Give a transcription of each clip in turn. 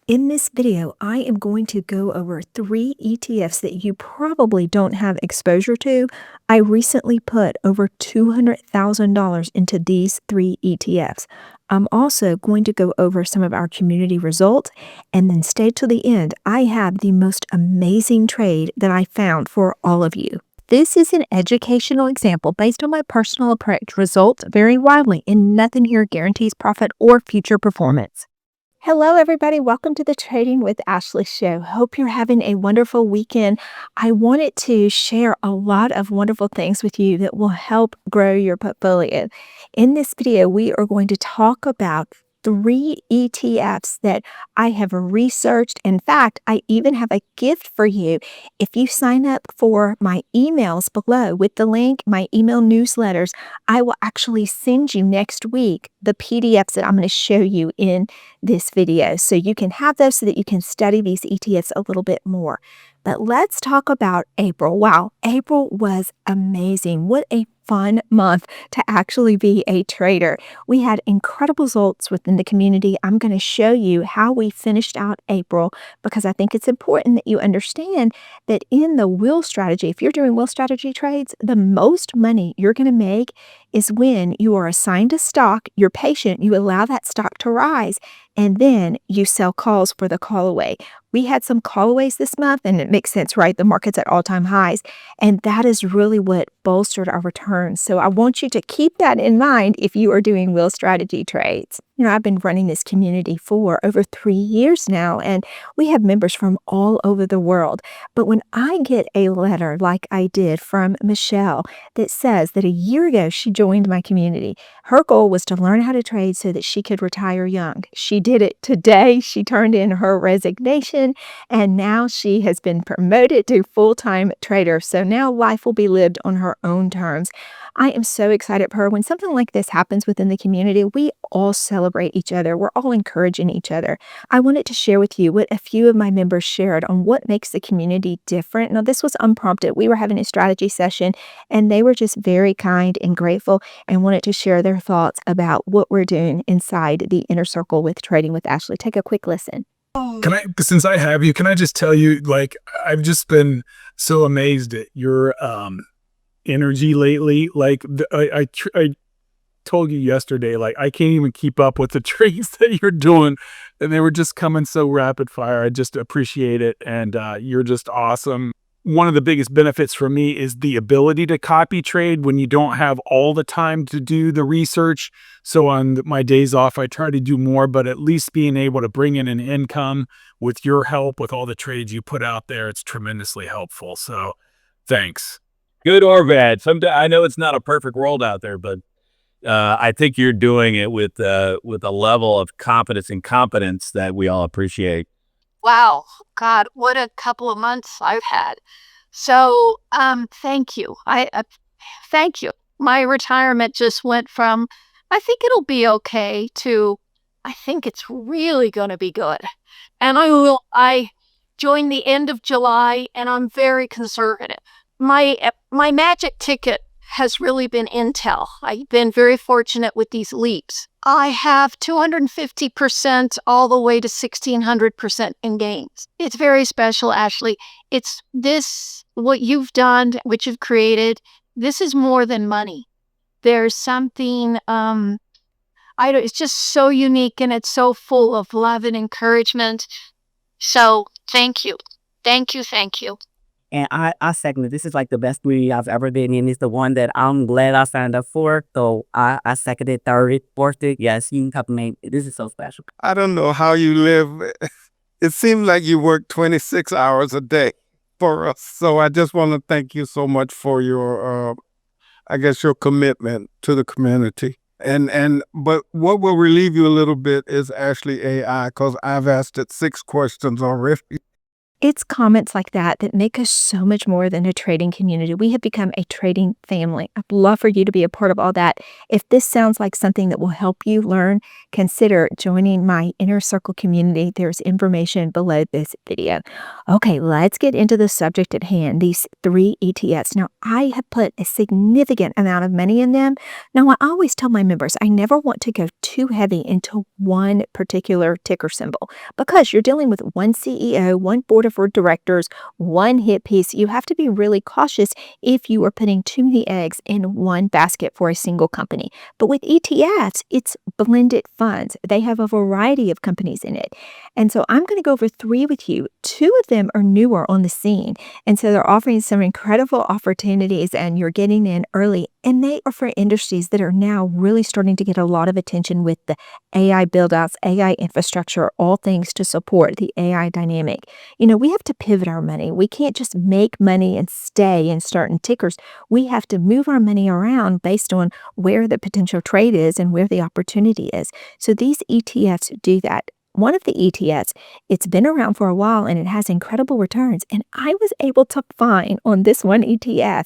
In this video, I am going to go over 3 ETFs that you probably don't have exposure to. I recently put over $200,000 into these 3 ETFs. I'm also going to go over some of our community results and then stay to the end. I have the most amazing trade that I found for all of you. This is an educational example based on my personal approach. Results vary widely, and nothing here guarantees profit or future performance. Hello, everybody. Welcome to the Trading with Ashley show. Hope you're having a wonderful weekend. I wanted to share a lot of wonderful things with you that will help grow your portfolio. In this video, we are going to talk about 3 ETFs that I have researched. In fact, I even have a gift for you. If you sign up for my emails below with the link, my email newsletters, I will actually send you next week the PDFs that I'm going to show you in this video. So you can have those so that you can study these ETFs a little bit more. But let's talk about April. Wow, April was amazing. What a fun month to actually be a trader. We had incredible results within the community. I'm going to show you how we finished out April because I think it's important that you understand that in the wheel strategy, if you're doing wheel strategy trades, the most money you're going to make is when you are assigned a stock, you're patient, you allow that stock to rise, and then you sell calls for the call away. We had some callaways this month, and it makes sense, right? The market's at all-time highs, and that is really what bolstered our returns. So I want you to keep that in mind if you are doing wheel strategy trades. I've been running this community for over 3 years now, and we have members from all over the world. But when I get a letter like I did from Michelle that says that a year ago she joined my community, her goal was to learn how to trade so that she could retire young. She did it today. She turned in her resignation, and now she has been promoted to full-time trader. So now life will be lived on her own terms. I am so excited for her. When something like this happens within the community, we all celebrate each other. We're all encouraging each other. I wanted to share with you what a few of my members shared on what makes the community different. Now, this was unprompted. We were having a strategy session, and they were just very kind and grateful and wanted to share their thoughts about what we're doing inside the inner circle with Trading with Ashley. Take a quick listen. Since I have you, can I just tell you, like, I've just been so amazed at your energy lately. Like, I told you yesterday, like, I can't even keep up with the trades that you're doing, and they were just coming so rapid fire. I just appreciate it, and you're just awesome. One of the biggest benefits for me is the ability to copy trade when you don't have all the time to do the research. So on my days off, I try to do more, but at least being able to bring in an income with your help, with all the trades you put out there, it's tremendously helpful. So thanks. Good or bad. Sometimes I know it's not a perfect world out there, but I think you're doing it with a level of confidence and competence that we all appreciate. Wow, God, what a couple of months I've had. So, thank you. Thank you. My retirement just went from, I think it'll be okay to, I think it's really going to be good. And I joined the end of July, and I'm very conservative. My magic ticket has really been Intel. I've been very fortunate with these leaps. I have 250% all the way to 1600% in gains. It's very special, Ashley. It's this, what you've done, what you've created, this is more than money. There's something, it's just so unique, and it's so full of love and encouragement. So thank you. Thank you. Thank you. And I second it. This is like the best community I've ever been in. It's the one that I'm glad I signed up for. So I second it, third it, fourth it. Yes, you can compliment. This is so special. I don't know how you live. It seems like you work 26 hours a day for us. So I just want to thank you so much for your, your commitment to the community. But what will relieve you a little bit is Ashley AI, because I've asked it 6 questions already. It's comments like that that make us so much more than a trading community. We have become a trading family. I'd love for you to be a part of all that. If this sounds like something that will help you learn, consider joining my Inner Circle community. There's information below this video. Okay, let's get into the subject at hand, these 3 ETFs. Now, I have put a significant amount of money in them. Now, I always tell my members I never want to go too heavy into one particular ticker symbol because you're dealing with one CEO, one board of directors, one hit piece. You have to be really cautious if you are putting too many eggs in one basket for a single company. But with ETFs, it's blended funds. They have a variety of companies in it. And so I'm going to go over 3 with you. 2 of them are newer on the scene. And so they're offering some incredible opportunities and you're getting in early. And they are for industries that are now really starting to get a lot of attention with the AI buildouts, AI infrastructure, all things to support the AI dynamic. We have to pivot our money. We can't just make money and stay in certain tickers. We have to move our money around based on where the potential trade is and where the opportunity is. So these ETFs do that. One of the ETFs, it's been around for a while and it has incredible returns. And I was able to find on this one ETF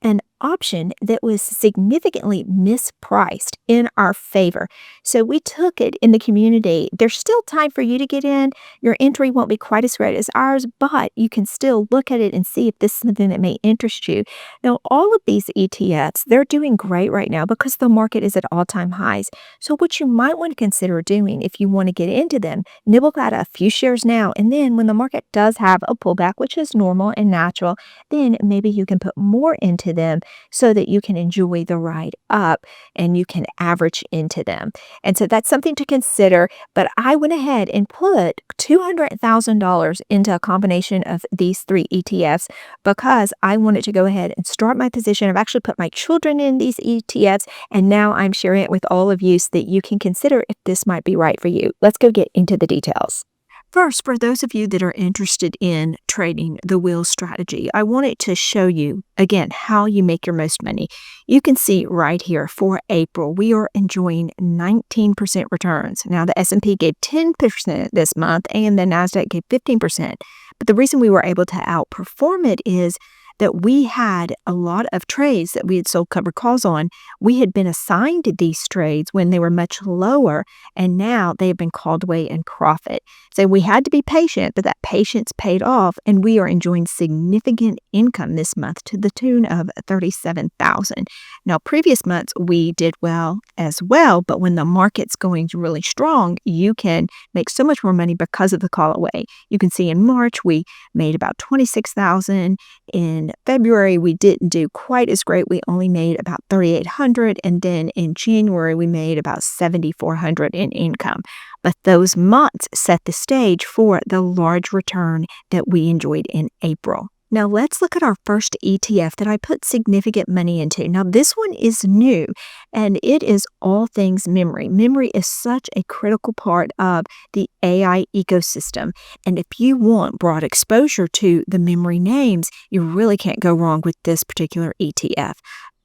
an option that was significantly mispriced in our favor. So we took it in the community. There's still time for you to get in. Your entry won't be quite as great as ours, but you can still look at it and see if this is something that may interest you. Now, all of these ETFs, they're doing great right now because the market is at all-time highs. So what you might want to consider doing if you want to get into them, nibble at a few shares now, and then when the market does have a pullback, which is normal and natural, then maybe you can put more into them so that you can enjoy the ride up and you can average into them. And so that's something to consider. But I went ahead and put $200,000 into a combination of these 3 ETFs because I wanted to go ahead and start my position. I've actually put my children in these ETFs, and now I'm sharing it with all of you so that you can consider if this might be right for you. Let's go get into the details. First, for those of you that are interested in trading the wheel strategy, I wanted to show you, again, how you make your most money. You can see right here for April, we are enjoying 19% returns. Now, the S&P gave 10% this month and the NASDAQ gave 15%. But the reason we were able to outperform it is that we had a lot of trades that we had sold covered calls on. We had been assigned these trades when they were much lower, and now they have been called away in profit. So we had to be patient, but that patience paid off, and we are enjoying significant income this month to the tune of $37,000. Now, previous months we did well as well, but when the market's going really strong, you can make so much more money because of the call away. You can see in March we made about $26,000. In February, we didn't do quite as great. We only made about $3,800. And then in January, we made about $7,400 in income. But those months set the stage for the large return that we enjoyed in April. Now, let's look at our first ETF that I put significant money into. Now, this one is new, and it is all things memory. Memory is such a critical part of the AI ecosystem. And if you want broad exposure to the memory names, you really can't go wrong with this particular ETF.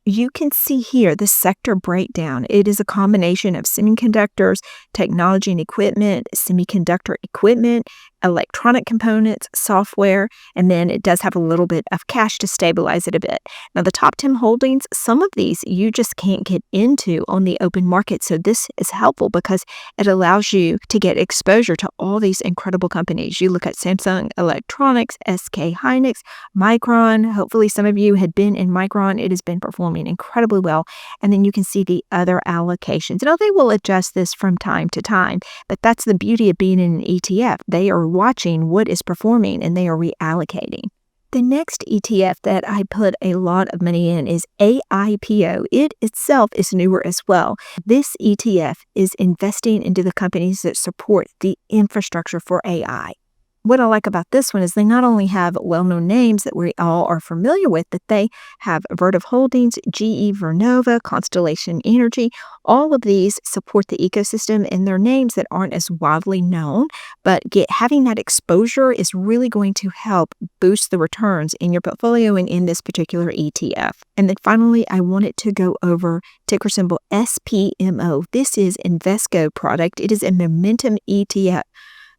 You can see here the sector breakdown. It is a combination of semiconductors, technology and equipment, semiconductor equipment, electronic components, software, and then it does have a little bit of cash to stabilize it a bit. Now, the top 10 holdings, some of these you just can't get into on the open market. So this is helpful because it allows you to get exposure to all these incredible companies. You look at Samsung Electronics, SK Hynix, Micron. Hopefully some of you had been in Micron. It has been performing incredibly well. And then you can see the other allocations. Now, they will adjust this from time to time, but that's the beauty of being in an ETF. They are watching what is performing and they are reallocating. The next ETF that I put a lot of money in is AIPO. It itself is newer as well. This ETF is investing into the companies that support the infrastructure for AI. What I like about this one is they not only have well-known names that we all are familiar with, but they have Vertiv Holdings, GE Vernova, Constellation Energy. All of these support the ecosystem, and they're names that aren't as widely known, but having that exposure is really going to help boost the returns in your portfolio and in this particular ETF. And then finally, I wanted to go over ticker symbol SPMO. This is Invesco product. It is a momentum ETF.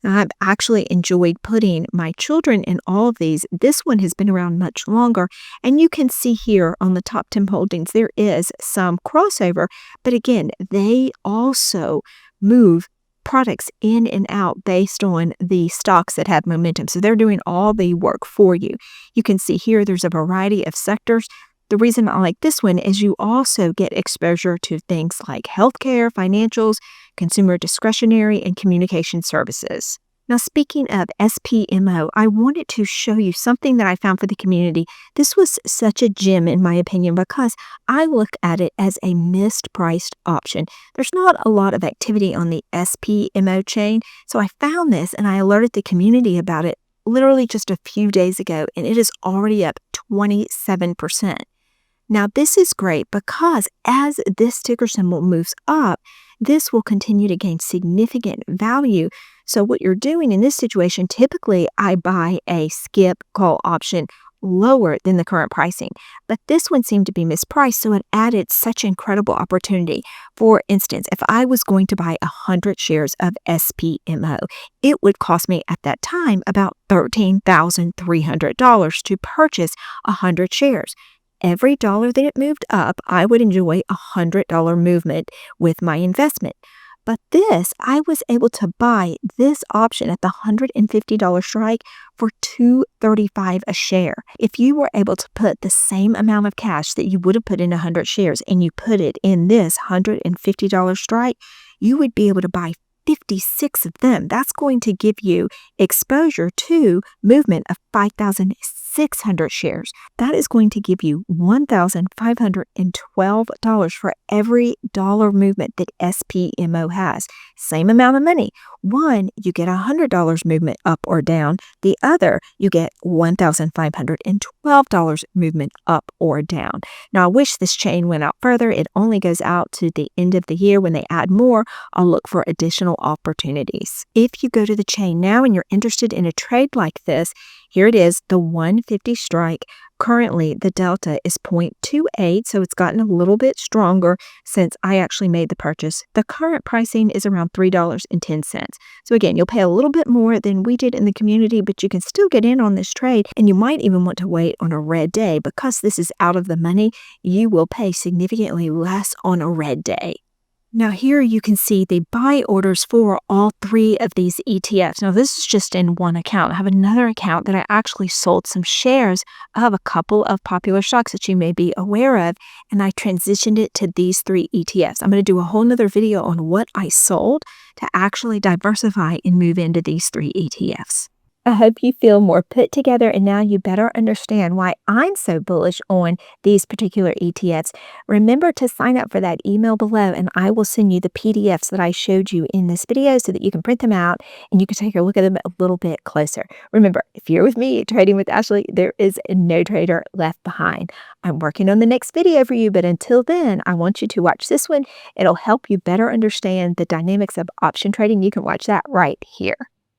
Now, I've actually enjoyed putting my children in all of these. This one has been around much longer, and you can see here on the top 10 holdings, there is some crossover, but again, they also move products in and out based on the stocks that have momentum. So they're doing all the work for you. You can see here there's a variety of sectors. The reason I like this one is you also get exposure to things like healthcare, financials, consumer discretionary, and communication services. Now, speaking of SPMO, I wanted to show you something that I found for the community. This was such a gem, in my opinion, because I looked at it as a mispriced option. There's not a lot of activity on the SPMO chain, so I found this and I alerted the community about it literally just a few days ago, and it is already up 27%. Now, this is great because as this ticker symbol moves up, this will continue to gain significant value. So what you're doing in this situation, typically I buy a skip call option lower than the current pricing, but this one seemed to be mispriced, so it added such incredible opportunity. For instance, if I was going to buy 100 shares of SPMO, it would cost me at that time about $13,300 to purchase 100 shares. Every dollar that it moved up, I would enjoy a $100 movement with my investment. But this, I was able to buy this option at the $150 strike for $235 a share. If you were able to put the same amount of cash that you would have put in 100 shares and you put it in this $150 strike, you would be able to buy 56 of them. That's going to give you exposure to movement of 5,600 shares. That is going to give you $1,512 for every dollar movement that SPMO has. Same amount of money. One, you get $100 movement up or down. The other, you get $1,512 movement up or down. Now, I wish this chain went out further. It only goes out to the end of the year. When they add more, I'll look for additional opportunities. If you go to the chain now and you're interested in a trade like this, here it is, the 150 strike. Currently, the delta is 0.28, so it's gotten a little bit stronger since I actually made the purchase. The current pricing is around $3.10. So again, you'll pay a little bit more than we did in the community, but you can still get in on this trade, and you might even want to wait on a red day. Because this is out of the money, you will pay significantly less on a red day. Now here you can see the buy orders for all three of these ETFs. Now this is just in one account. I have another account that I actually sold some shares of a couple of popular stocks that you may be aware of, and I transitioned it to these three ETFs. I'm going to do a whole nother video on what I sold to actually diversify and move into these three ETFs. I hope you feel more put together and now you better understand why I'm so bullish on these particular ETFs. Remember to sign up for that email below and I will send you the PDFs that I showed you in this video so that you can print them out and you can take a look at them a little bit closer. Remember, if you're with me trading with Ashley, there is no trader left behind. I'm working on the next video for you, but until then, I want you to watch this one. It'll help you better understand the dynamics of option trading. You can watch that right here.